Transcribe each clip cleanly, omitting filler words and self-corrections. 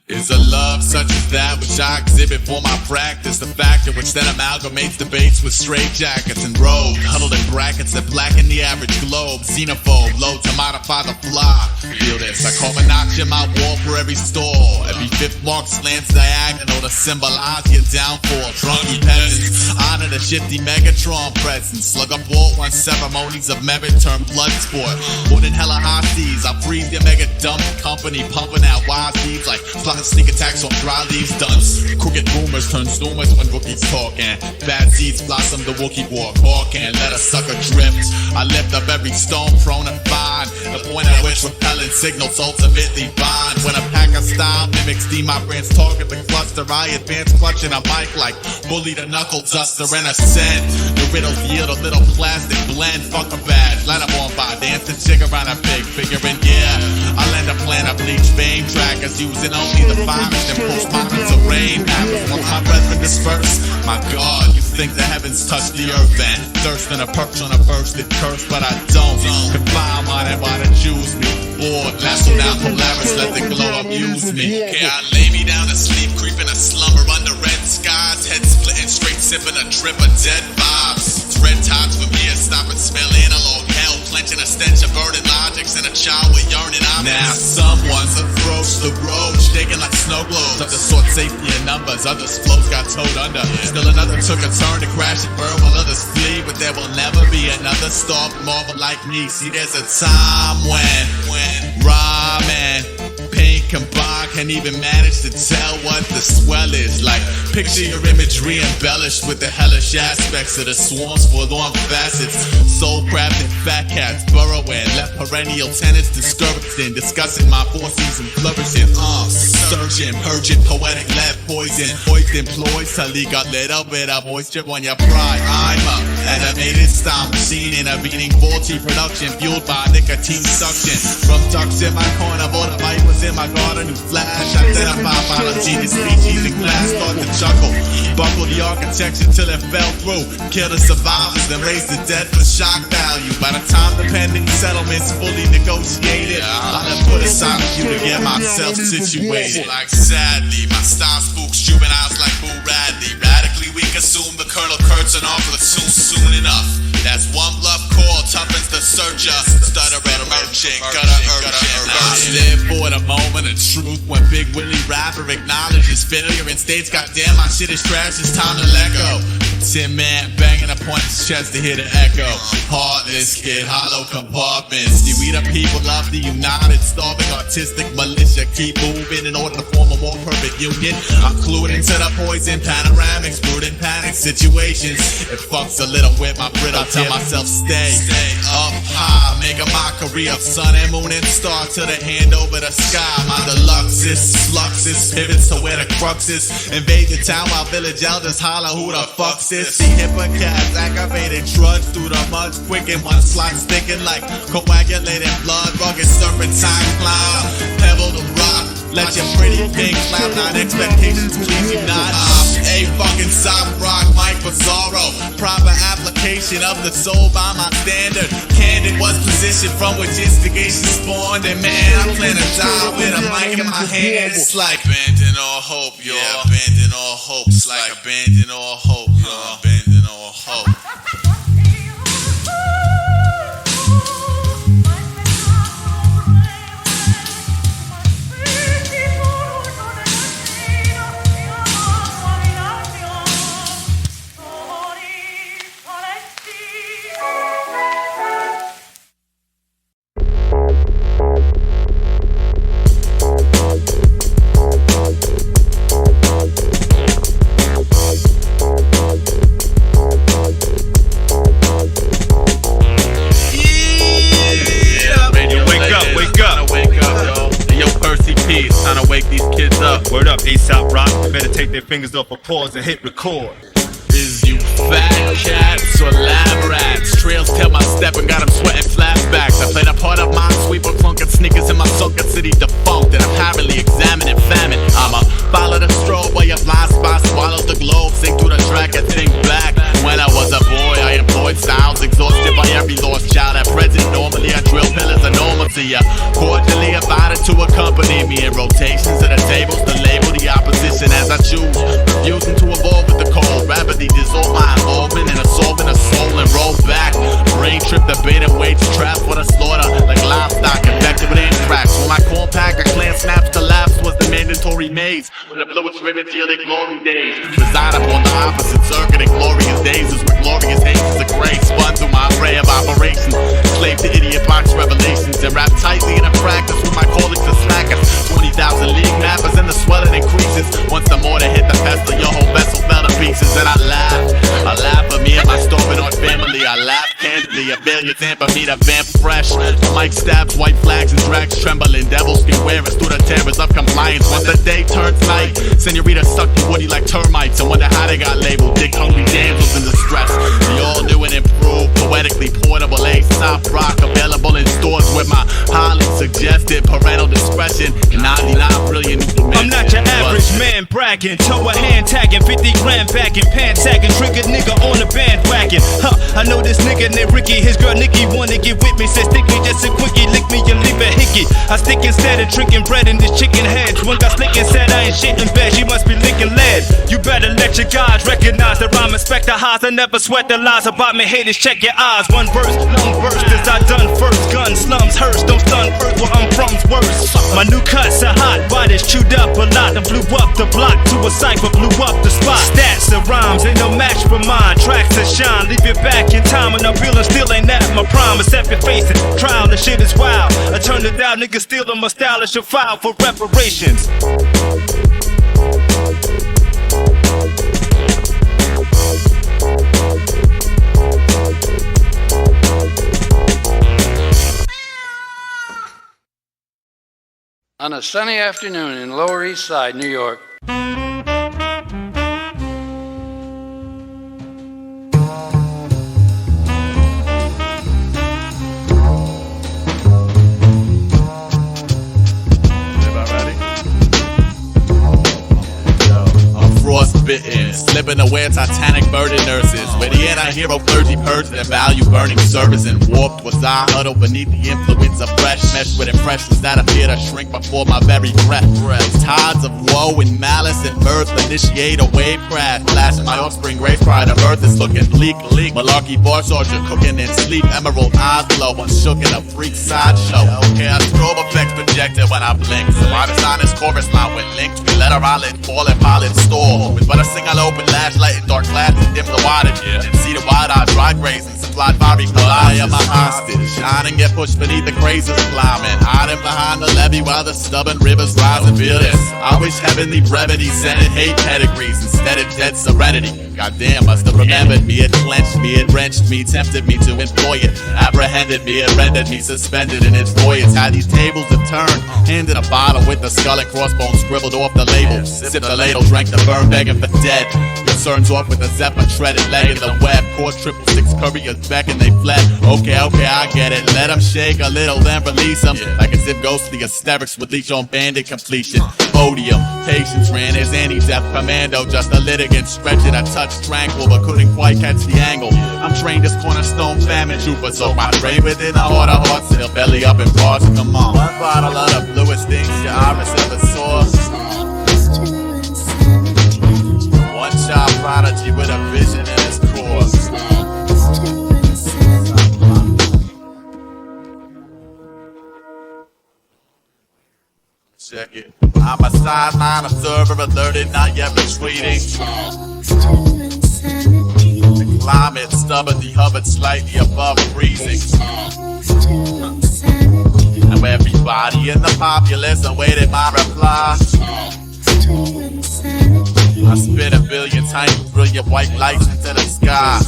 Is a love such as that which I exhibit for my practice, the factor which then amalgamates debates with straitjackets and robes, huddled in brackets that blacken the average globe, xenophobe, low to modify the fly. Feel this, I carve a notch in my wall for every store. Every fifth mark slants diagonal to symbolize your downfall. Drunky peasants honor the shifty Megatron presence. Slug up all one ceremonies of merit turn blood sport. More than hella hosties, I freeze your mega dump company, pumping out wise deeds like sneak attacks on dry leaves, dunce. Crooked rumors turn zoomers when rookies talk, and bad seeds blossom the Wookiee walk. Hawk and let a sucker drift. I lift up every stone prone and fine. The point at which repellent signals ultimately bind. When a pack of style mimics my brands target the cluster, I advance clutching a mic like bully the knuckle duster and ascend. The riddles yield a little plastic blend. Fuck a badge, light up on by dancing jig around a pig figuring, yeah. I lend a plan of bleach fame trackers using only the finest and postmodern terrain apples. Once my brethren disperse, my God, you think the heavens touch the earth and thirst in a perch on a bursted curse, but I don't. Confine mine and why the Jews me bored. Lasso down Polaris, let the glow amuse me. Okay, I lay me down to sleep, creeping a slumber under red skies, head splitting straight, sipping a drip of dead vibes. It's red tides for me, stop and smell analog hell, clenching a stench of burning logics and a child with yearning eyes. Now someone's approached the road, shaking like snow globes. Others sought safety in numbers, others' floats got towed under. Still another took a turn to crash and burn while others flee, but there will never be another starved marvel like me. See, there's a time when rhyme and pain combined can't even manage to tell what the swell is like. Picture your imagery embellished with the hellish aspects of the swarms forlorn facets. Soul crafted fat cats burrowing, left perennial tenants discouraged in discussing my four season flourishing. Surging, purging, poetic lead poison, poised employed till he got lit up with a moisture on your pride. I'm a animated style machine in a beating faulty production fueled by nicotine suction. From ducks in my corner, the vipers in my garden who flash. Identify by the genius species in glass, start to chuckle. Buckle the architecture till it fell through. Kill the survivors, then raise the dead for shock value. By the time the pending settlement's fully negotiated, I'll have put aside a few to get myself situated. Like sadly, my style spooks juveniles like Boo Radley. Radically we consume the Colonel Kurtz and our platoon soon enough. That's one bluff call, toughens the searcher. Stutter and emerging, gutter urging. I live for the moment of truth when Big Willie rapper acknowledges failure and states, goddamn, my shit is trash, it's time to let go. Tin Man banging upon his chest to hear the echo. Heartless kid, hollow compartments. See, we the people of the united, starving artistic militia. Keep moving in order to form a more perfect union. I'm clued into the poison panoramics, brewed in panic situations. It fucks a little with my Brit, I tell myself stay up high. Make a mockery of sun and moon and star till the hand over the sky. My deluxes, fluxes, pivots to where the crux is. Invade the town while village elders holler who the fuck's this. See hippocats activated, trudge through the mud quick and one slot sticking like coagulated blood. Rugged serpentine cloud, pebble to rock. Let your pretty pink cloud nine expectations please you not. A fucking soft rock, Mike Bizarro. Proper application of the soul by my standard. Candid was positioned from which instigation spawned. And man, I plan to die with a mic in my hand. It's like abandon all hope, y'all. Yeah, abandon all hope. It's like abandon all hope, y'all. Abandon all hope. Time to wake these kids up. Word up, Aesop rock. They better take their fingers off of pause and hit record. Is you fat cats or lab rats? Trails tell my step and got them sweating flashbacks. I played a part of Minesweeper, clunking sneakers in my socket city defunct, and I'm apparently examining famine. I'ma follow the strobe while your blind spot swallows the globe, sink through the track and think back. When I was a boy, I employed styles exhausted by every lost child. At present, normally I drill pillars are normal to ya. Cordially invited to accompany me in rotations of the tables. The choose. Refusing to evolve with the cold. Rapidly dissolve my involvement in assaulting a soul and roll back. Brain trip the bait and weights trapped for the slaughter. Like livestock infected with anthrax. When my compact, a clan snaps collapse was the mandatory maze. When the fluids ribbon till their glory days. Reside upon the opposite circuit in glorious days is where glorious hazes of grace spun through my array of operations. Slave to idiot box revelations and wrap tightly in a practice with my colleagues and slackers. 20,000 league mappers and the swelling increases. Once the mortar hit the pestle, your whole vessel fell to pieces. And I laugh at me and my stomping on family. I laugh candidly at failure tamper me to vamp fresh. Mike stabs, white flags and drags trembling. Devils beware us through the terrors of compliance. Once the day turns night, senorita suck you woody like termites and wonder how they got labeled dick hungry damsels in distress. We all new and improved, poetically portable Aesop rock available in stores with my highly suggested parental discretion. 99 brilliant new I'm not your average man bragging, toe a hand tagging, 50 grand backing, pants sagging, trigger nigga on the bandwagon. I know this nigga named Ricky, his girl Nikki wanna get with me, said stick me just a quickie, lick me and leave a hickey. I stick instead of drinking bread in this chicken heads. One got slick and said I ain't shit in bed, she must be licking lead. You better let your guys recognize that I respect the highs. I never sweat the lies about me, haters check your eyes. One verse, long verse, this I done first. Gun slums, hearse, don't stun earth where I'm from's worse. My new cuts are hot, bodies chewed up a lot and blew up the block to a cipher, blew up the spot. Stats and rhymes ain't no match for mine. Tracks that shine, leave you back in time, and I'm feeling still ain't at my prime. Except you're facing trial, the shit is wild. I turned it down, niggas stealing my style. I should file for reparations. On a sunny afternoon in Lower East Side, New York. Frostbitten, slipping away Titanic murder nurses. With the anti-hero clergy purged their value, burning service and warped. Was I huddled beneath the influence of fresh mesh with impressions that appear to shrink before my very breath. Tides of woe and malice and mirth initiate a wave crash, blasting my offspring grace. Pride of earth is looking bleak. Malarkey bar soldier cooking in sleep. Emerald eyes glow, unshook in a freak sideshow. Okay, I strobe effects projected when I blink. So I design this chorus line with linked. We let our eyelid fall and pilot store. With but a single open flashlight in dark labs and dim the wattage. And see the wide-eyed dry grazing, supplied fiery I am a hostage. Shine and get pushed beneath the crazes climbing. Hiding behind the levee while the stubborn rivers rise and feel this. I wish heavenly brevity sent it hate pedigrees instead of dead serenity. Goddamn, must have remembered me. It clenched me, it wrenched me, tempted me to employ it. Apprehended me, it rendered me suspended in its voyage. How these tables have turned. Handed a bottle with the skull and crossbones scribbled off the label. Sipped the ladle, drank the burn, begging for dead. Concerns off with a zephyr, treaded leg in the web. Course 666 couriers back and they fled. Okay, I get it. Let them shake a little, then release them. Like as if ghostly hysterics would leech on bandit completion. Odium, patience ran his anti-death commando. Just a litigant, stretch it, I touched tranquil, but couldn't quite catch the angle. I'm trained as cornerstone famine trooper, so my brain within a heart of hearts, still belly up in bars. Come on, one bottle of the bluest things your iris ever saw. One child prodigy with a vision in his core. Check it. I'm a sideline observer, alerted, not yet retreating. The climate stubbornly hovered slightly above freezing. And everybody in the populace awaited my reply. I spit a billion tiny brilliant white lights into the sky.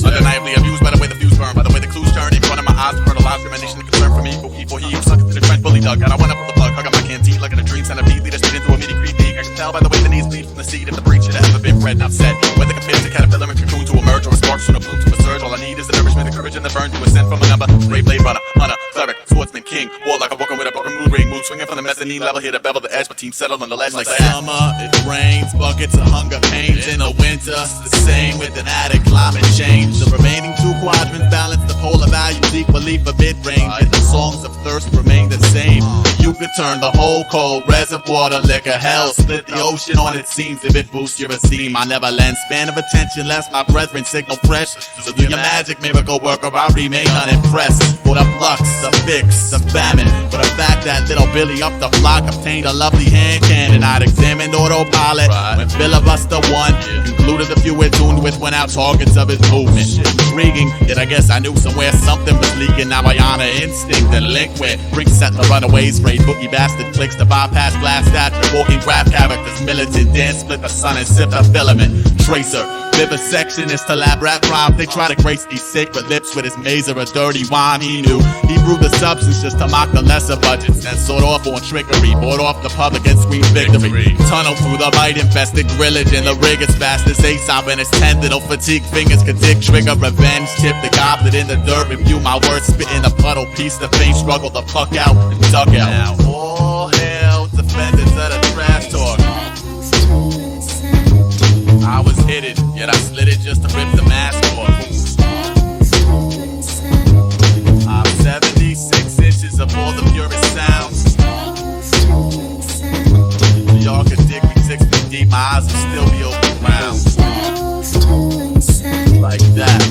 Undeniably amused by the way the views burn, by the way the clues turn in front of my eyes. Fertilized premonition and concern for me before he sucked into the trench fully dug. And I went up with the plug, hug up my canteen like in a dream centipede. Lead us straight into a meaty creep league. I can tell by the way the knees bleed from the seed if the breach had ever been bred. Not said whether compared to caterpillar and cocoon to emerge or a spark soon a bloom to a surge. All I need is the nourishment, the courage, and the burn to ascend from a number. Brave blade runner, hunter, cleric, swordsman, king, warlock. I'm walking with a broken mood ring, mood swinging from the mezzanine level here to bevel the edge. My team settled on the ledge like summer. It rains, buckets of hunger pains in the winter. The same with an added climate change. The remaining two quadrants balance the polar values equally for mid range. And the songs of thirst remain the same. You could turn the whole cold reservoir to liquor hell. Split the ocean on its seams if it boosts your esteem. I never lend span of attention lest my brethren signal fresh. So do your magic miracle work or I'll remain unimpressed. For the flux, the fix, the famine. For the fact that little Billy up the block obtained a lovely hand cannon. I'd examined autopilot when filibuster one concluded the few we're tuned with went out targets of his movement. Intriguing, yet I guess I knew somewhere something was leaking. Now I honor instinct and link with brings set the runaways, raid boogie bastard clicks to bypass blast after walking grab characters, militant dance, split the sun and sip the filament. Tracer, vivisectionist to lab rap rhymes. They try to grace these sacred lips with his maze or a dirty wine. He knew he brewed the substance just to mock the lesser budgets and sort off on trickery, bought off the public and screamed victory. Tunnel through the bite infested grillage and the rig as fast as Aesop and his tendon fatigue fingers could dig trigger revenge. Tip the goblet in the dirt, review my words, spit in a puddle, piece the face, struggle the fuck out and duck out. Now all hell defenders of the trash talk. I was hidden, yet I slid it just to rip the mask off. I'm 76 inches of all the purest sounds. Y'all could dig me 6 feet deep, my eyes will still be open round. Like that.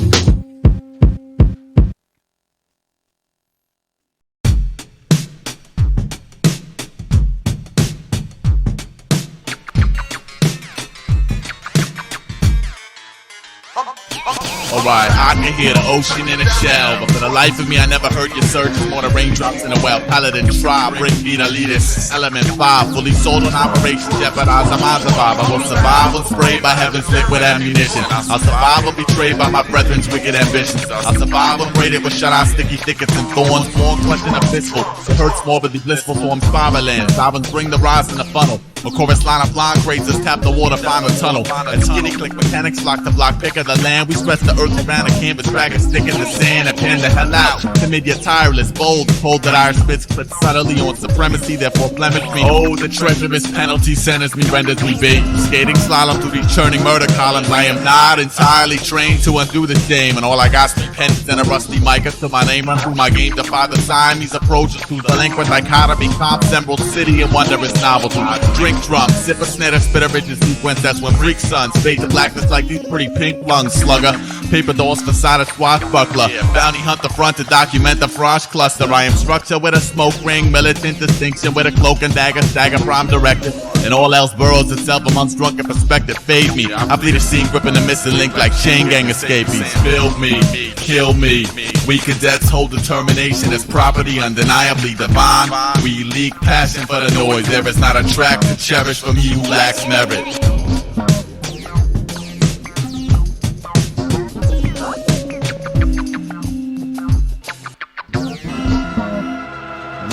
Alright, I can hear the ocean in a shell, but for the life of me I never heard your search for more the raindrops in a well. Paladin tribe, break beat elitist, element 5, fully sold on operation, jeopardize my survive. I will survive unsprayed by heaven's liquid ammunition. I'll survive or betrayed by my brethren's wicked ambitions. I'll survive upbraided with shut-eye sticky thickets and thorns, born clutching a fistful. It hurts morbidly blissful, so I'm spiraling. Sirens bring the rise in the funnel. A chorus line of blind crazes tap the water, find a tunnel. And skinny click mechanics flock the block, pick of the land. We stretch the earth around a canvas, drag a stick in the sand and pan the hell out. Timid yet tireless, bold, cold that Irish spits clip subtly on supremacy, therefore blemish me. Oh, the treacherous penalty sentence me renders me bait. Skating slalom through these churning murder columns. I am not entirely trained to undo the shame, and all I got's me pens and a rusty mic until my name run through my game. Defy the Siamese approaches to delinquent dichotomy, comps, emerald city, and wondrous novelty. Drink drum, sip a snare, spit a rigid sequence. That's when freak sons fade to blackness like these pretty pink lungs, slugger. Paper dolls facade a swashbuckler. Bounty hunt the front to document the frost cluster. I am structure with a smoke ring, militant distinction with a cloak and dagger, stagger prime directive. And all else burrows itself amongst drunken perspective. Fade me, I bleed a scene gripping the missing link like chain gang escapees. Build me, kill me. We cadets hold determination as property undeniably divine. We leak passion for the noise. There is not a track to cherish from he who lacks merit.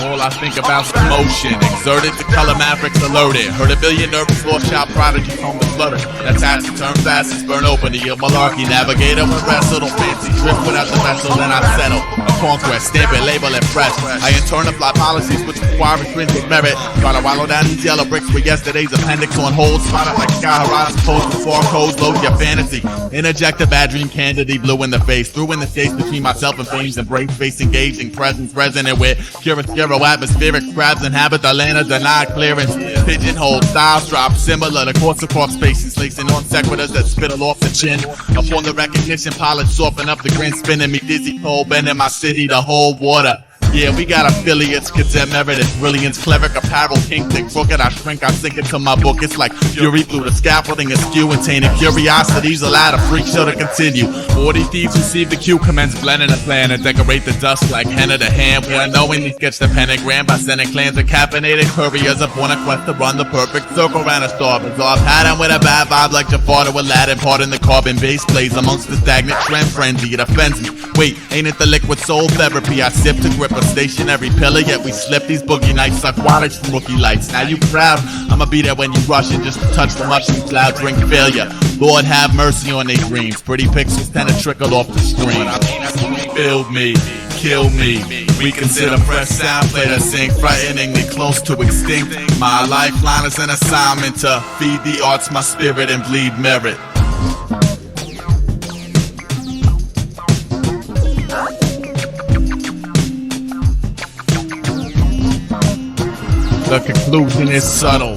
All I think about's commotion, exerted to color mavericks alerted. Heard a billion nervous lost child prodigies home to flutter. That's how to turn fastest, burn open the malarkey. Navigator when wrestled on fancy drift without the vessel, then I settle. A conquest, stamp it, label it fresh. I internify policies which require intrinsic merit. Try to wallow down these yellow bricks with yesterday's appendix on hold. Spot up like sky horizon post before codes, load your fantasy. Interject a bad dream candidate, blue in the face. Threw in the space between myself and fame's embrace, face engaging, presence resonant with pure atmospheric crabs inhabit the land of denied clearance. Pigeonhole styles drop similar to Corsicorp spaces, lacing on sequiturs that spittle off the chin. Upon the recognition, polish soften up the grin, spinning me dizzy, cold, bending my city to hold water. Yeah, we got affiliates, cadet merit, brilliance, cleric, apparel, king, thick, crooked. I shrink, I sink into my book. It's like fury through the scaffolding, askew and tainted curiosities allowed a freak show to continue. 40 thieves receive the cue, commence blending a plan and decorate the dust like henna to hand. We unknowingly sketch the pentagram by sending clans of caffeinated couriers upon a quest to run the perfect circle around a star. Bizarre pattern with a bad vibe like Jafar to Aladdin. Pardon the carbon base plays amongst the stagnant trend frenzy. It offends me. Wait, ain't it the liquid soul therapy? I sip to grip a stationary pillar, yet we slip these boogie nights, suck wattage from rookie lights. Now you proud, I'ma be there when you rush and just touch the mushroom cloud, drink failure. Lord have mercy on their dreams. Pretty pixels tend to trickle off the screen. Build me, kill me. We consider fresh sound play to sing, frighteningly close to extinct. My lifeline is an assignment to feed the arts my spirit and bleed merit. The conclusion is subtle.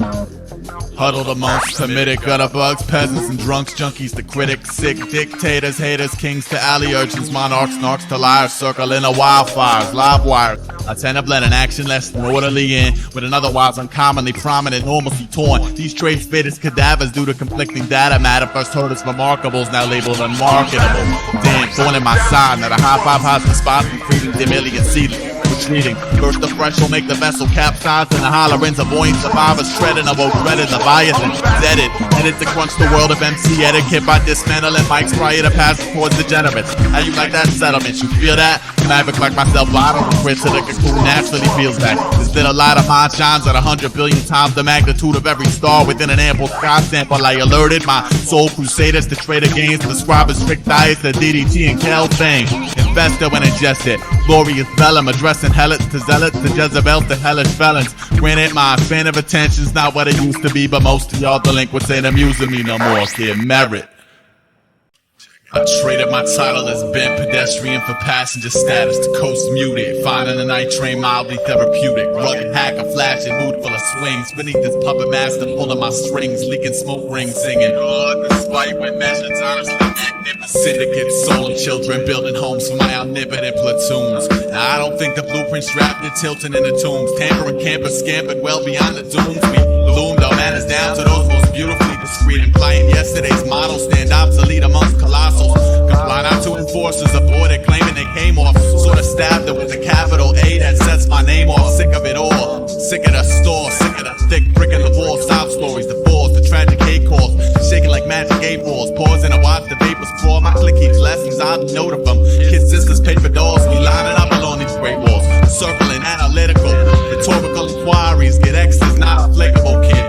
Huddled amongst committed gutter bugs, peasants and drunks, junkies to critics, sick dictators, haters, kings to alley urchins, monarchs, narcs to liars, circling a wildfires, live wires. I tend to blend an action less than orderly in with an otherwise uncommonly prominent normalcy torn. These traits fit as cadavers due to conflicting data matter. First heard as remarkables, now labeled unmarketable. Damn, thorn in my side, not a high five hostage spot, including dim alien seedling. Retreating, burst the fresh will make the vessel capsize, and the hollerings of buoyant survivors treading of dreaded Leviathan, deaded, headed to crunch the world of MC etiquette by dismantling mics prior to passing towards degenerates. How you like that settlement? You feel that? Maverick like myself, I don't regret to the cocoon naturally feels that. This little light of mine shines at 100 billion times the magnitude of every star within an ample sky sample. I alerted my soul crusaders to trade against the scribe of strict diets, the DDT and Kel fame. Investor when ingested, glorious vellum addressing helots to zealots to Jezebel to hellish felons. Granted, my span of attention's not what it used to be, but most of y'all delinquents ain't amusing me no more. Kid merit. I traded my title as bent pedestrian for passenger status to coast muted. Finding the night train mildly therapeutic. Rugged hacker, flashing, mood full of swings. Beneath this puppet master pulling my strings, leaking smoke rings, singing. Oh, despite when measures honestly magnificent. Syndicates, stolen children, building homes for my omnipotent platoons. Now I don't think the blueprint's strapped to tilting in the tombs. Tampering, campers, scampering well beyond the dooms. We loomed our manners down to those most beautifully discreet, implying yesterday's model stand obsolete amongst colossals. Comply not to enforcers aborted, claiming they came off. Sort of stabbed it with a capital A that sets my name off. Sick of it all, sick of the store, sick of the thick brick in the wall. Sob stories, the falls, the tragic hate calls, shaking like magic 8 balls. Pausing to watch the vapors fall. My clique keeps lessons, I note of them. Kids, sisters, paper dolls, we lining up along these great walls. Circling analytical, rhetorical inquiries get X's, not applicable, kid.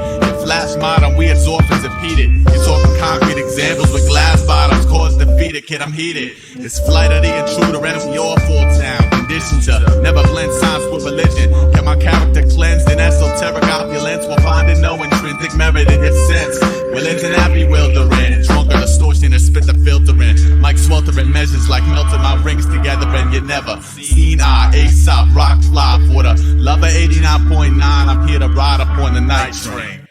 Flash modern, we as orphans impeded. You're talking concrete examples with glass bottoms, cause defeated, kid, I'm heated. It's flight of the intruder, and we all fall down. Conditioned to never blend science with religion. Get my character cleansed in esoteric opulence, while finding no intrinsic merit in its sense. Well, into that bewildering, drunker distortion and spit the filter in. Mike sweltering measures like melting my rings together, and you never seen Aesop, rock fly for the lover 89.9. I'm here to ride upon the night train.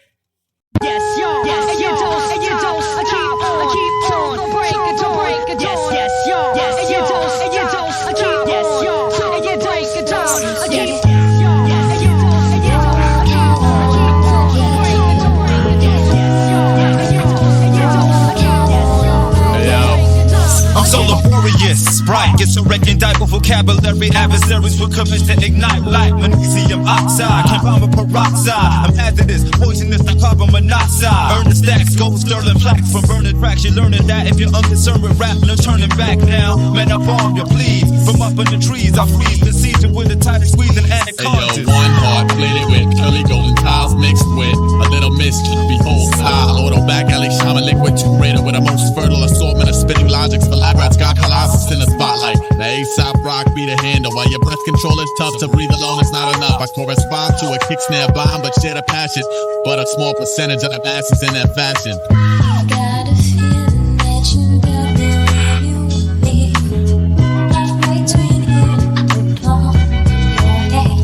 Yes, yo, yes, and you don't, I keep on, don't break it, yes, yo, yes, and you don't, I keep, yes, yo, and you don't, I keep, yes, yo, and you don't, I keep on, break it, don't break it, yes, yo, and you don't, I keep, yes, yo. I'm so laborious, bright, get so recondite with vocabulary. Adversaries will commence to ignite like magnesium oxide. Can't bomb a peroxide. I'm hazardous, poisonous like carbon monoxide. Earn the stacks, gold sterling plaques from burning tracks. You're learning that if you're unconcerned with rap, no turning back now. Man, up on your please. From up in the trees, I freeze the season with a tighter squeeze and anacondas. Hey yo, one heart plated with curly golden tiles mixed with a little mischief. Behold, style, auto back alley shaman liquid two raider with a most fertile assortment of spitting logics for lab rats. Got colossus in the spotlight. The Aesop rock be the handle. While your breath control is tough to breathe alone, it's not enough. I correspond to a kick snare bomb, but share the passion. But a small percentage of the masses in that fashion. I got a feeling that you got the way you need. I'm between here and home, okay.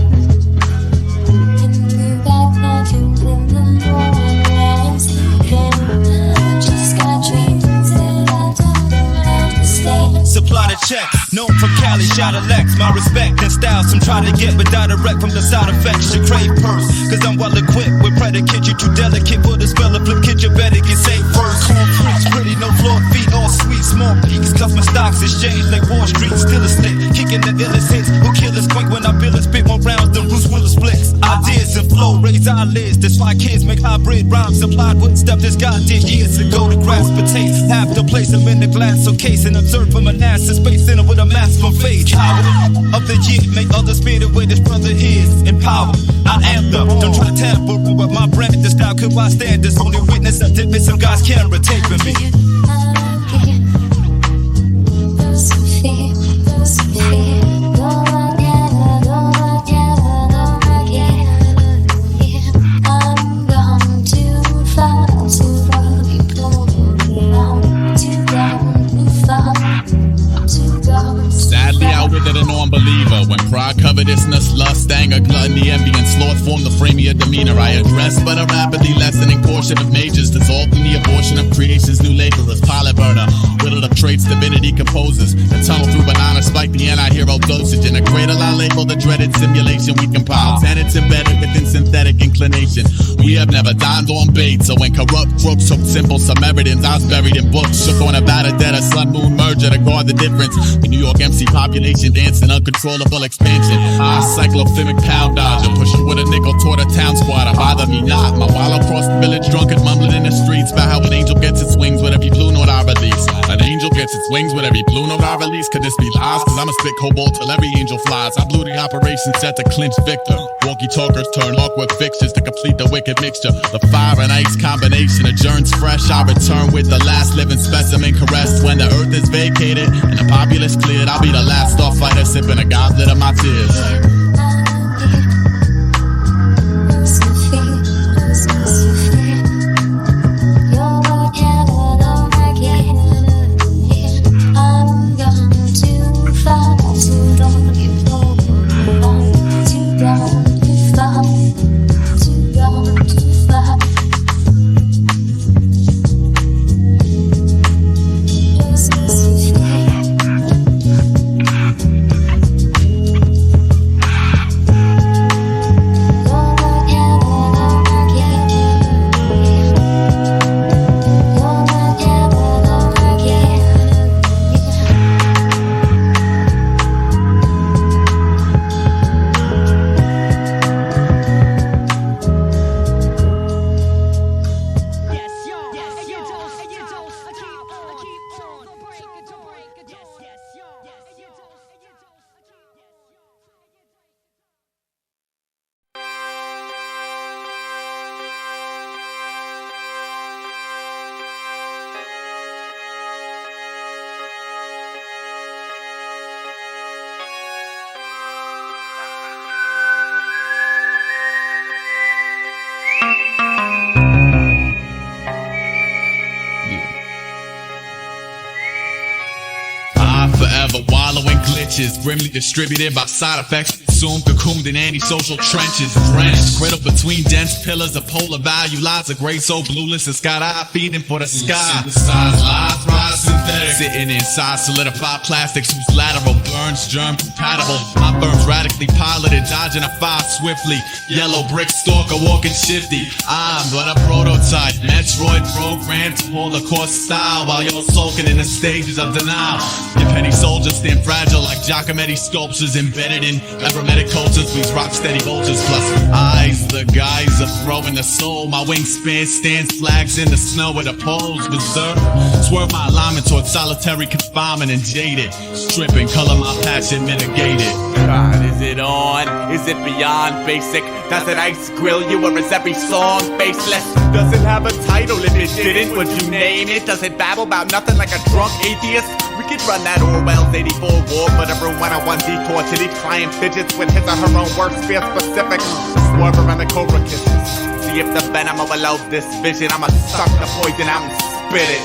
And you got nothing in the morning when I'm sleeping. I just got dreams that I don't understand. Supply the check, known from Cali, shot a Lex. My respect and style, some try to get, but direct from the side effects. You crave purse, cause I'm well equipped with predicate. You too delicate for the spell of flip kid, you better get safe first. Corn fruits, pretty, no floor feet, all sweet, small peaks. Customer stocks exchange like Wall Street, still a snake. Kicking the illest hits, who kill us quick when I bill and spit more rounds than Bruce Willis flicks. Ideas and flow, raise eyelids. That's why kids make hybrid rhymes. Applied with stuff this guy did years ago to grasp a taste. Have to place them in the glass or case and observe from a NASA space center with a mask from face. Power of the year, make others fade away. This brother is in power. I am the, don't try to tamper with my brand. The style could bystand. This only witness of dip some God's camera taping me. There's some fear, there's some fear. I'm gone too far to be pulling out. Too gone, too far, too gone. Sadly, I with it, a non-believer. When pride, covetousness, lust, anger, gluttony, envy, and sloth form the frame of your demeanor, I address but a rapidly lessening portion of majors, dissolved in the abortion of creation's new laborers. Pilot burner, riddled of traits, divinity composes. The tunnel through banana spike the anti-hero dosage. In a cradle I label the dreaded simulation we compile. Tenets embedded within synthetic inclination. We have never dined on bait, so when corrupt crooks took simple Samaritans, I was buried in books. Shook on a batter dead, a sun-moon merger to guard the difference. The New York MC population dancing uncontrollable expansion. I cyclothymic pound dodger, pushing with a nickel toward a town squatter. Bother me not, my while across the village drunken, mumbling in the streets about how an angel gets its wings with every blue note I release. An angel gets its wings with every blue note I release. Could this be lies? Cause I'ma spit cobalt till every angel flies. I blew the operation set to clinch victor. Walkie-talkers turn awkward fixtures to complete the wicked mixture. The fire and ice combination adjourns fresh. I return with the last living specimen caressed. When the earth is vacated and the populace cleared, I'll be the last starfighter sipping a goblet of my tears. Forever wallowing glitches, grimly distributed by side effects, consumed, cocooned in antisocial trenches, drenched, cradled between dense pillars of polar value, lies of gray so blueless and sky eye feeding for the sky. Synthesized lies, rise synthetic, sitting inside solidified plastics whose lateral burns germ compatible. My burns radically piloted, dodging a fire swiftly. Yellow brick stalker walking shifty. I'm but a prototype, Metroid programmed to pull the course style while you're sulking in the stages of denial. Your petty soldiers stand fragile like Giacometti sculptures embedded in emblematic cultures. These rock steady vultures plus eyes, the guys are throwing the soul. My wingspan stands flags in the snow with a poles berserk. Swerve my alignment towards solitary confinement and jaded. Stripping color my passion mitigated. God, is it on? Is it beyond basic? Does it ice grill you or is every song baseless? Does it have a title? If it didn't, would you name it? Does it babble about nothing like a drunk atheist? We could run that Orwell's 84 war, but everyone on one detour till he client fidgets with his or her own works, fear specific. Swerve around the cobra kisses. See if the venom overloads this vision. I'ma suck the poison out and spit it.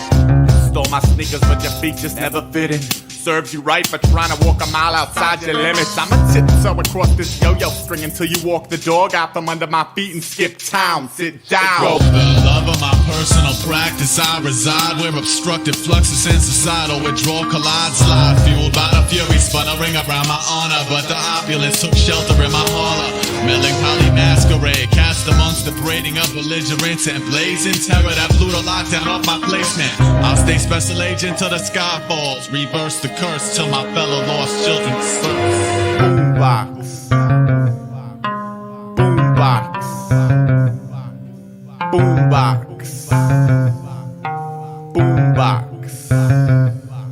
Stole my sneakers, but your feet just never fit in. Serves you right for trying to walk a mile outside your limits. I'ma tiptoe across this yo-yo string until you walk the dog out from under my feet and skip town. Sit down. For the love of my personal practice, I reside where obstructive fluxes and societal withdrawal collide. Slide fueled by the fury, spun a ring around my honor, but the opulence took shelter in my holler. Melancholy masquerade, cast amongst the braiding of belligerents and blazing terror that blew the lockdown off my placement. I'll stay special agent till the sky falls, reverse the curse till my fellow lost children surf. Boombox. Boombox. Boombox. Boombox.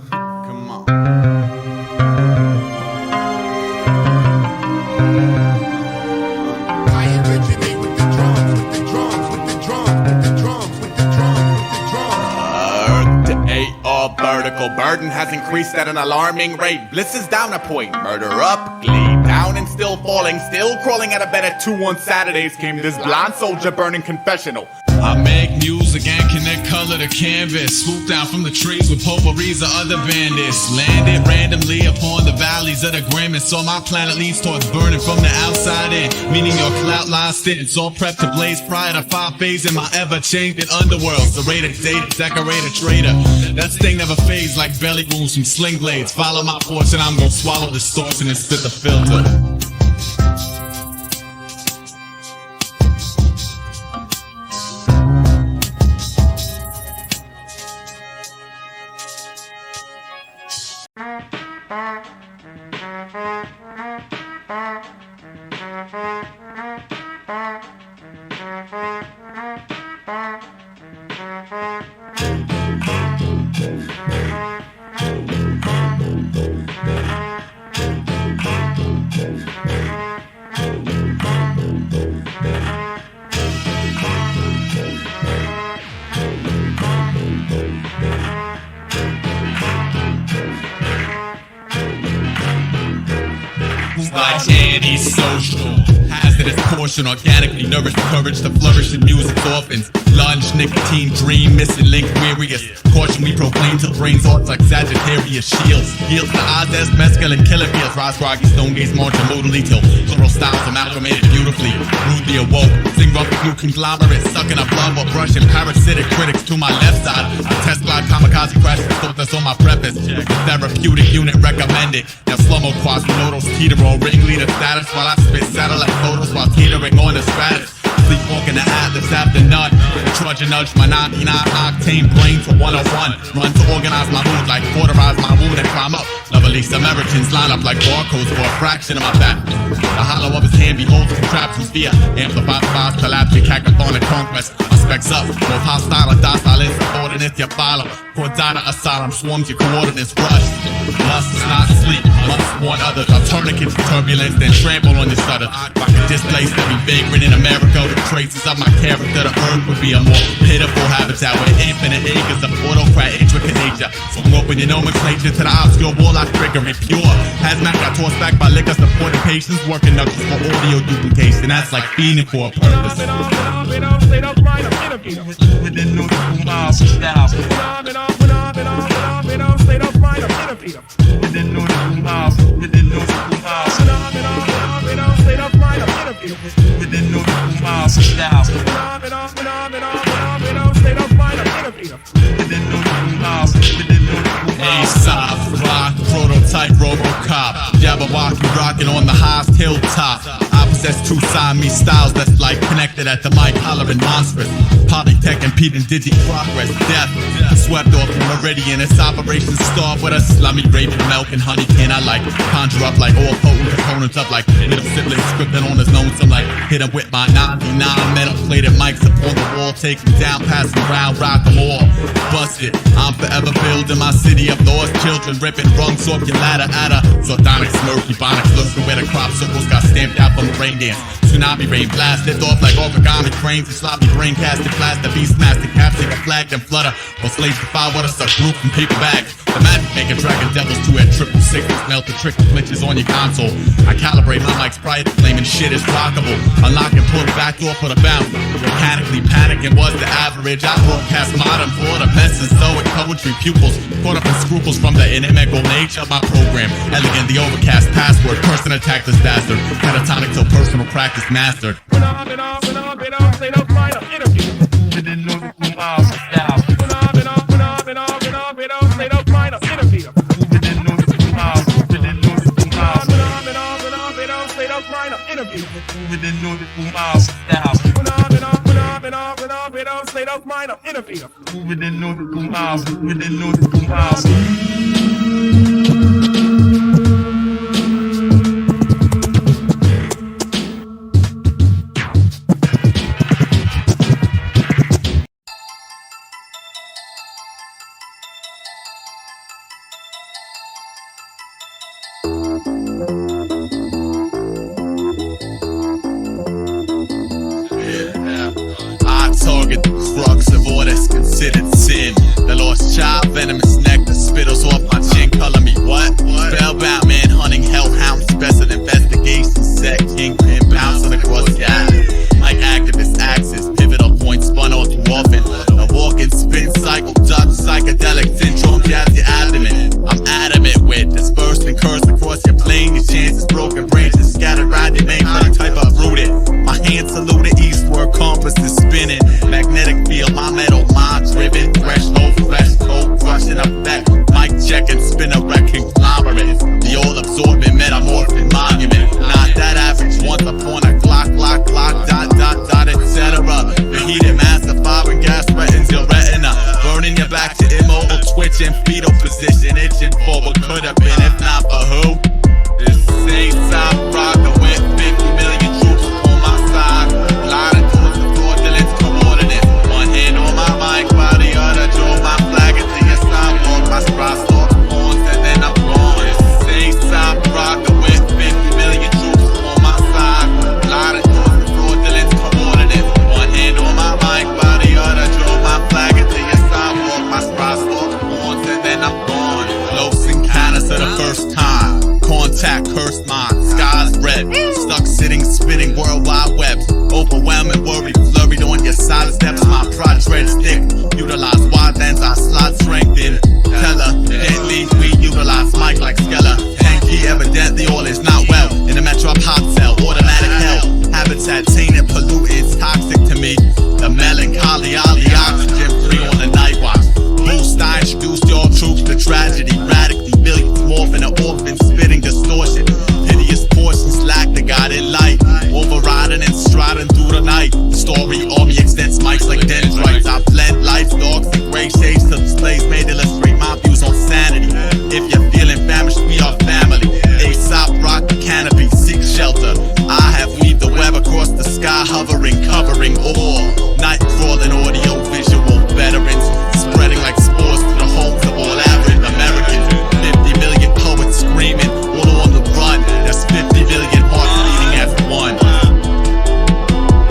Come on. I originate with the drums, with the drums, with the drums, with the drums, with the drums, with the drums. Earth to A, vertical burden has increased at an alarming rate. Bliss is down a point, murder up, glee down and still falling, still crawling out of bed at 2 on Saturdays. Came this blind soldier burning confessional. I make music Once again, connect color to canvas. Swoop down from the trees with potpourris or other bandits. Landed randomly upon the valleys of the Grim, and saw my planet leads towards burning from the outside in. Meaning your clout line stance, all prepped to blaze prior to 5 phase in my ever-changing underworld. Serrated, dated, decorated, traitor. That sting never fades like belly wounds from sling blades. Follow my fortune, I'm gonna swallow distortion and spit the filter. Like antisocial, hazardous portion, organically nourished courage to flourish in music's orphans. Lunge, nicotine, dream, missing link, wearious. Caution we proclaim till brains arts like Sagittarius shields. Yields to odds as mescaline killer fields. Rise groggy, stone gaze, marching modally till plural styles amalgamated beautifully. Rudely awoke, sing rough new conglomerate, sucking up love or brushing parasitic critics to my left side. I test glide kamikaze crash, thought that's on my preface. Therapeutic unit recommended. Now slow-mo quads, noodles, teeter on ringleader status while I spit satellite photos while teetering on the stratus. Sleepwalking the atlas after nut. Trudge and nudge my 99 octane brain to 101. Run to organize my mood like cauterize my wound and climb up. Lovely Samaritans line up like barcodes for a fraction of my back. The hollow of his hand beholds contraptions via amplified vibes, collapsing cacophonic conquest. My specs up, both hostile and docile insubordinates you follow. Cordata asylum swarms your coordinates rush. Lust is not sleep, must want others. I'll tourniquet to turbulence, then trample on your stutter. If I could displace every vagrant in America with traces of my character, the earth would be a more pitiful habitat with infinite acres of autocrat intricate nature. So open your nomenclature to the obscure warlock triggering pure. Hazmat got tossed back by liquor supporting patients, working knuckles for audio duplication. That's like feeding for a purpose. Aesop, rock, prototype, Robocop. Jabberwocky rocking on the highest hilltop. I possess two Siamese styles that's like connected at the mic, hollering monstrous. Polytech and Pete and Digi progress, death. Swept off the meridian, its operations start with a slummy raven, milk and honey. Can I like conjure up like all potent components up like little siblings scripted on his lonesome like hit him with my 99 metal plated mics upon the wall, taking down, passing around, rock them all. Busted, I'm forever building my city of lost children, ripping rungs off your ladder at a sardonic smirk, ebonics looking where the crop circles got stamped out from the rain dance. Tsunami rain blasted off like origami cranes and sloppy brain casted plaster beast master captured a flag and flutter or slaves to fire what a stuck group from paper bags. The magic maker dragon devils 2 at 666 melt the trick glitches on your console. I calibrate my mics prior to claiming shit is rockable. Unlock and pull the back door for the bounce. Mechanically panicking was the average. I broadcast modern for the Mesozoic poetry pupils caught up in scruples from the inimical nature of my program. Elegant the overcast password, person attack disaster. Catatonic till personal practice mastered. Target the crux of all that's considered sin. The lost child, venomous nectar, spittles off my chin, color me what? Spellbound man hunting hellhounds, special investigation set, kingpin bouncing across the island. Like activist axis, pivotal point spun all too often. The absorbing, metamorphing monument. Not that average, once upon a clock, dot, etc. The heated master, foreign gas threatens your retina, burning your back to immobile, twitching, fetal position, itching for what could have been, if not for who. This Aesop rocker with 50 million troops on my side, gliding towards the fraudulent coordinates. One hand on my mic, while the other drove my flag into your sidewalk. My spot stalk horns and then I'm gone. This Aesop rocker with 50 million troops on my side, gliding towards the fraudulent coordinates. One hand on my mic, while the other drove my flag into your sidewalk. My spot stalk horns and then I'm gone. Close encounters for the first time. Contact, cursed mind, skies red, stuck sitting, spinning worldwide webs, overwhelming worry, flurried on your side steps. My pride treads thick, utilize wide lens, I slide strength in. Teller, deadly, we utilize mic like Skeller. Tanky, evidently all is not well. In the metro hot cell, automatic hell. Habitat tainted, pollutants, toxic to me. The melancholy, oxygen free on the night watch. Boost, I introduced your troops to tragedy, radically millions morphing an orphan, spitting distortion. Hideous portions lack the guided light, overriding and striding through the night. The story army extends mics like dendrites. I blend lights, dogs, and gray shades to displays made illustrate my views on sanity. If you're feeling famished, we are family. Aesop rock the canopy, seek shelter. I have weaved the web across the sky, hovering, covering all. Night crawling audio visual veterans, spreading like spores to the homes of all average Americans. 50 million poets screaming, all on the run. That's 50 million hearts beating as one.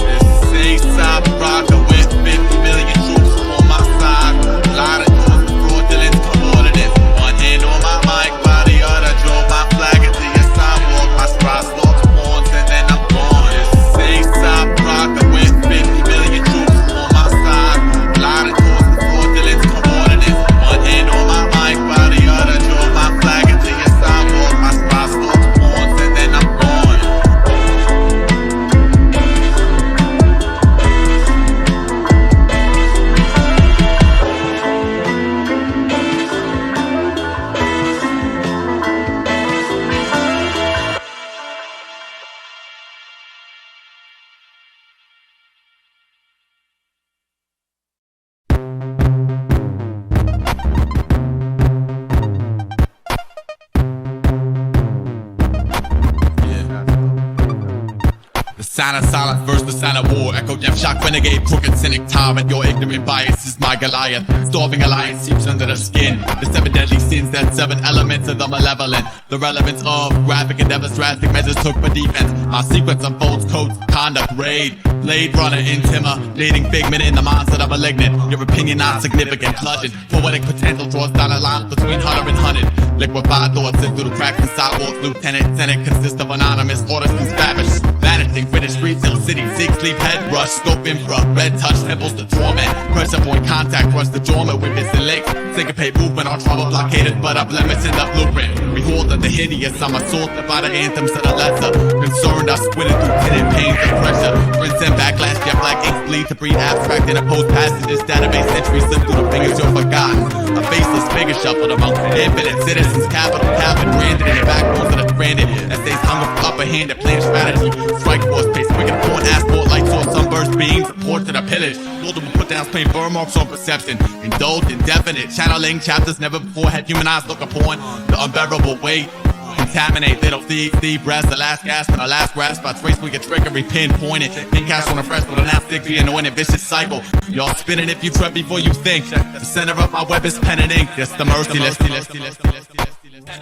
This Aesop rocker with 50 million troops on my side, gliding towards the fraudulent coordinates. One hand on my mic, while the other drove my flag into your sidewalk. My spot stalks horns and then I'm gone. This Aesop rocker with 50 million troops on my side, gliding towards the fraudulent coordinates. One hand on my mic, while the other drove my flag into your sidewalk. My spot stalks horns and then I'm gone. The sign of silence versus the sign of war. Echo death, shock, renegade, crooked, cynic, tyrant. Your ignorant bias is my Goliath. Starving alliance seeps under the skin. The 7 deadly sins, that 7 elements of the malevolent. The relevance of graphic endeavors, drastic measures took for defense. My sequence unfolds codes, conduct, raid. Blade runner, intimidating figment in the mindset of malignant. Your opinion not significant, bludgeon. Poetic potential draws down a line between hunter and hunted. Liquefied thoughts in through the cracks and sidewalks. Lieutenant, senate consist of anonymous orders and spavage. Vanishing, British retail city, seek, sleep, head rush, scope, infra, red touch, temples to torment. Pressure point, contact, rush the dormant with missing legs. Syncopate movement, our trouble blockaded, but a blemish in the blueprint. Behold the hideous, I'm assaulted by the anthems of the lesser. Concerned, I squinted through hidden pains and pressure. Prince and backlash, jet black ink bleed to breed abstract and opposed passages. Database entries slip through the fingers, you're forgotten. A faceless figure shuffled among infinite citizens, capital, branded in the backbones of the stranded. Essays hung with upper hand at plan strategy. Strike force pace, quicken upon asphalt, lights on sunburst beams, report to the pillage. Multiple put downs, plain burn marks on perception. Indulged, indefinite, channeling chapters never before had human eyes look upon. The unbearable weight. Contaminate little thieves, thief breaths, the last gasp and the last grasp. By trace we get trickery pinpointed. Pin cast on a fresh with an stick, the anointed vicious cycle. Y'all spinning if you tread before you think. The center of my web is pen and ink. That's the merciless.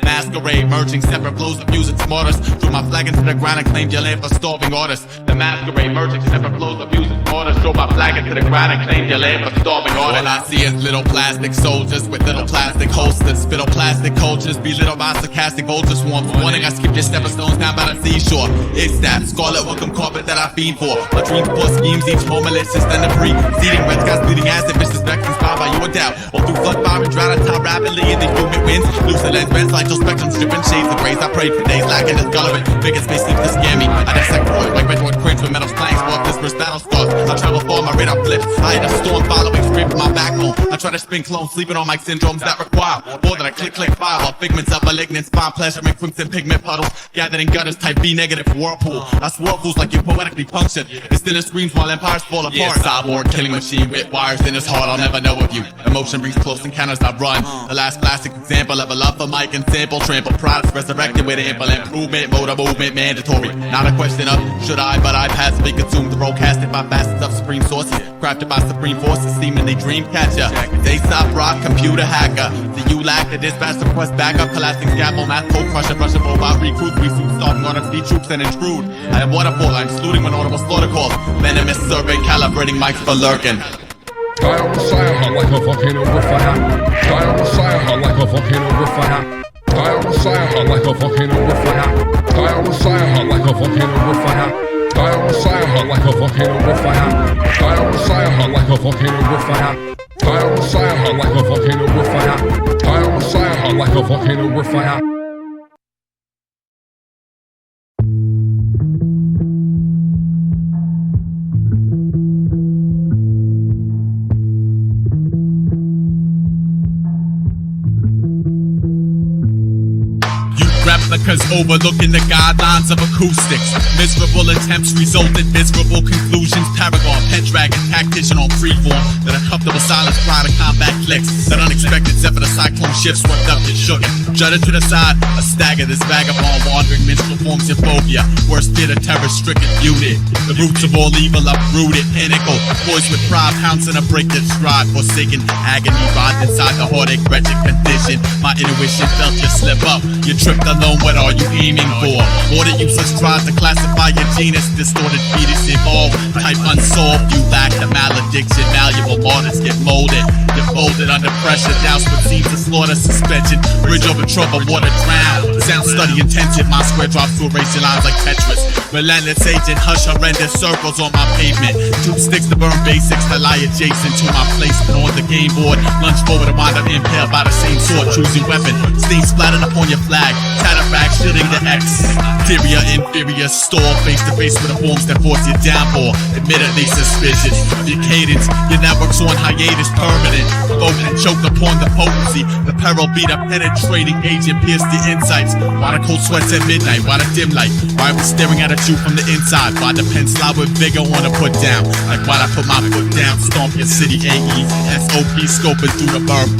Masquerade, merging separate flows of music smarters. Threw my flag into the ground and claimed your land for starving artists. The masquerade, merging separate flows of music smarters. Threw my flag into the ground and claimed your land for starving artists. All I see is little plastic soldiers with little plastic holsters. Spittle plastic cultures, belittled by sarcastic vulture swarms. Warning, I skip your stepping stones down by the seashore. It's that scarlet welcome carpet that I feed for. My dreams for schemes, each more malicious than the free. Seeding red skies, bleeding acid, vicious back inspired by your doubt. All through flood fire and drown time rapidly in the humid winds. Loose the lens, Translight those spectrums, dripping shades of grays. I prayed for days, lacking this gullible. Biggest space seems to scare me. I dissect void like redwood cringe with metals flying, spark disperse battle scars. I travel far, my radar flips. I hit a storm following, scraping my backbone. I try to spin clones, sleeping on my syndromes that require more than a click file. All figments of malignant spine, pleasure and crimson pigment puddles gathered in gutters, type B negative whirlpool. I swirl like you poetically punctured. It's still screams while empires fall apart. Yeah, cyborg killing machine with wires in his heart. I'll never know of you. Emotion brings close encounters I run. The last classic example, level up for mic and sample, trample products resurrected with ample improvement, motor movement mandatory. Not a question of should I, but I passively consume the role casted by facets of supreme sources, crafted by supreme forces, seemingly dream catcher. It's Aesop rock computer hacker. Do you lack the dispatch request backup, collapsing scaffold, math code crusher, brushing mobile recruits, we soon starving on our troops and intrude. I am waterfall, I'm saluting when audible slaughter calls. Venomous survey, calibrating mics for lurking. Die on the side like a volcano with fire. Die on the side like a volcano with fire. Die on the side like a volcano with fire. Die on the side like a volcano with fire. Die on the side like a volcano with fire. Die on the side like a volcano with fire. Die on the side like a volcano with fire. Die on the side like a volcano with fire. Replicas overlooking the guidelines of acoustics. Miserable attempts result in miserable conclusions. Paragon, pet dragon, tactician on freeform. That a comfortable silence prior to combat clicks. That unexpected zephyr, the cyclone shift swept up and shook it. Jutted to the side, a stagger, this vagabond wandering minstrel forms your phobia. Worst fear, the terror stricken unit. The roots of all evil uprooted, pinnacle. Poised with pride, pouncing a break that stride. Forsaken agony, ride inside the heartache, wretched condition. My intuition felt you slip up. You tripped alone, what are you aiming for? Order useless tries to classify your genus. Distorted fetus evolved, type unsolved. You lack the malediction, malleable martyrs get molded. You're folded under pressure, doused what seems a slaughter suspension. Bridge over trouble, water drown. Sound study intensive, my square drops to erase your lines like Tetris. Relentless agent, hush horrendous circles on my pavement. Two sticks to burn basics that lie adjacent to my placement on the game board. Lunge forward and wind up impaled by the same sword. Choosing weapon, stain splattered upon your flag. Cataract shooting the X. Exterior, inferior, stall face to face with the forms that force you down for. Admittedly suspicious of your cadence. Your network's on hiatus, permanent. Voted and choked upon the potency. The peril beat a penetrating agent, pierced the insights. Why the cold sweats at midnight? Why the dim light? Why I was staring at you from the inside? Why the pen slide with vigor on a put down? Like why'd I put my foot down? Stomp your city AE. SOP scoping through the burp.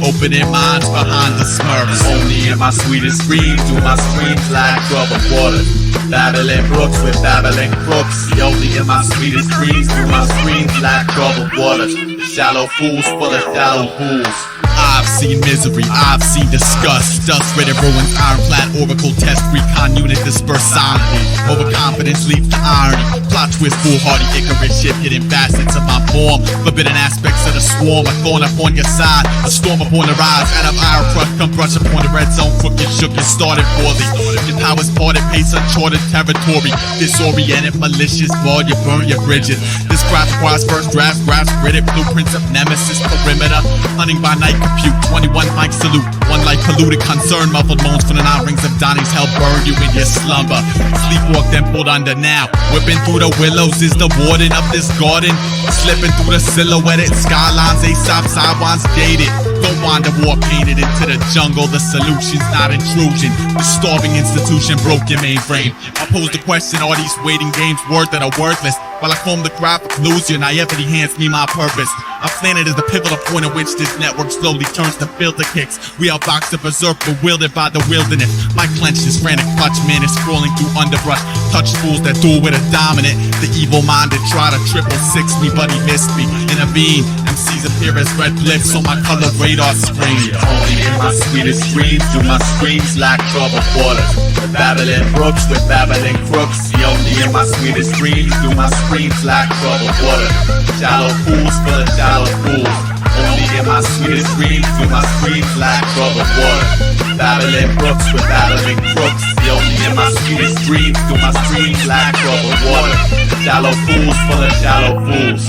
Opening minds behind the smurfs. Only in my sweetest dreams do my screams like troubled waters. Babbling brooks with babbling crooks. Only in my sweetest dreams do my screams like troubled waters. Shallow fools full of shallow pools. I've seen misery, I've seen disgust. Dust-ridden ruins, ironclad oracle test. Recon unit dispersed silently. Overconfidence leads to irony. Plot twist, foolhardy, Icarus ship. Hidden facets of my form. Forbidden aspects of the swarm. A thorn upon your side. A storm upon the rise. Out of iron crush, come brush upon the red zone. Crooked, shook, and started poorly. Your powers parted, pace uncharted territory. Disoriented, malicious, ball, you burn your bridges. This graph requires first drafts, graphs, gridded blueprints of nemesis perimeter. Hunting by night, compute, 21 mic salute. One life polluted, concern, muffled moans from the 9 rings of Donnie's hell burn you in your slumber. Sleepwalk, then pulled under now. Whipping through the willows is the warden of this garden. Slipping through the silhouetted skylines, Aesop sidewinds dated. Don't wander war painted into the jungle. The solution's not intrusion. The starving institution broke your mainframe. I pose the question, are these waiting games worth it or worthless? While I comb the graphic clues, your naivety hands me my purpose. Our planet is the pivotal point at which this network slowly turns to filter kicks. We outbox the berserk, bewildered by the wilderness. My clenched this frantic clutch, man is scrolling through underbrush. Touch fools that duel with a dominant. The evil-minded try to 666 me, but he missed me. Intervene, MCs appear as red blips on my color radar screen. Only in my sweetest dreams do my screams lack troubled waters. The babbling brooks with babbling crooks. The only in my sweetest dreams do my screams lack troubled water. Shallow fools full of shallow fools. Only in my sweetest dreams do my screams lack troubled water. Babbling brooks with babbling crooks. The only in my sweetest dreams do my screams lack troubled water. Shallow fools full of shallow fools.